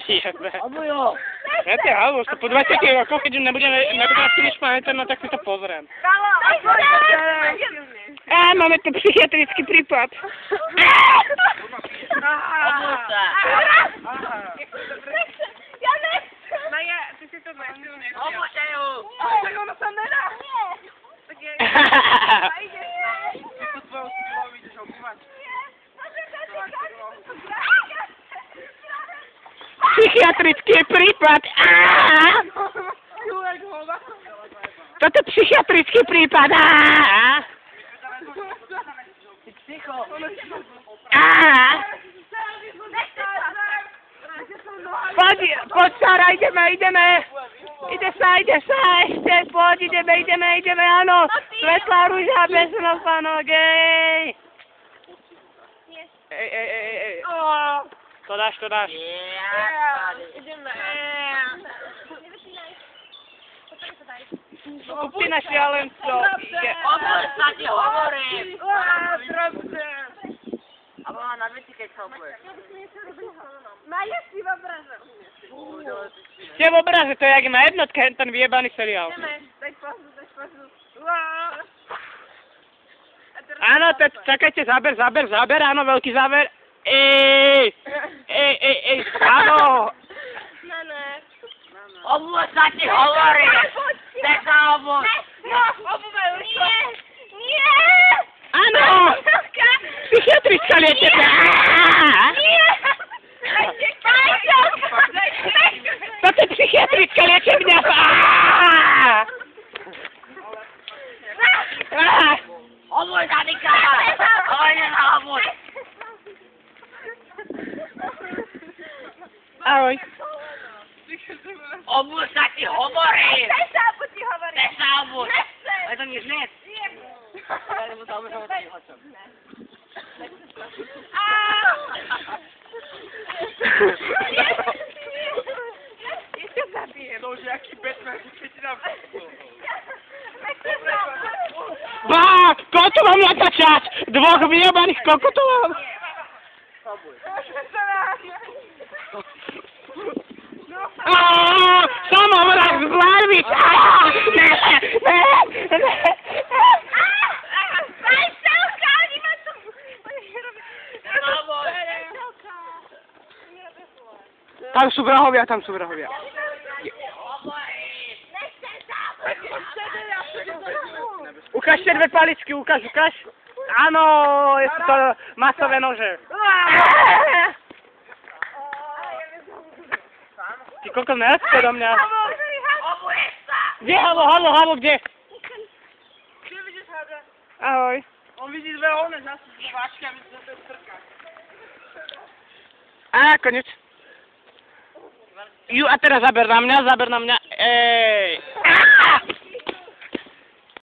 Jebe. Alebo jo. Ja ty halus, to po 20 rokoch, keď už nebudeme si nič pamätať, no tak si to pozriem. Máme tu psychiatrický prípad. Maja, ty si to nechcel. Opúšťajú. Tak ono sa nedá. Tak je... To tvojou silou ideš obúvať. Psychiatrický prípad. Toto je psychiatrický prípad. Ty psycho. Poď, Sara, ideme. Ide sa, ešte, poď, ideme, áno. Svetlá rúža, bez nopánok, ej. Ej. To dáš. Ideme. Skupina šialencov. Obor sa ti hovorím. Drobce. Alebo má na veci, keď sa obor. Maja si v obraze. Ste v obraze, to je jak na jednotke, ten vyjebaný seriál. Ideme, daj pauzu. Áno, čakajte, záber, áno, veľký záber. Ej, áno. Obor sa ti hovorím. Nech sa obor. No, obúvaj ručko. Nie. Áno. Psychiatrická liečebňa. Toto je psychiatrická liečebňa. Obor sa ti káva. Hovorím na obor. Ahoj. Obor sa ti hovorím. Nech sa hovorí. Nech sa obor. Ale to nič nie. Lebo sa obor sa ti hočom. Ešte zabijem. To už je aký Batman, keď ti nám... Koľko mám natáčať? Dvoch vyjebaných kokotov mám. Samovraz z Larvic! Ne! Tam sú vrahovia. Ukážte dve paličky, ukáž. Áno, sú to masové nože. Ty koľko nerastko do mňa. Kde, halo, kde? Kde vidíš hada? Ahoj. On vidí dve ovne zase s váčkami, to je strka. Koniec. A teraz zaber na mňa, Ej.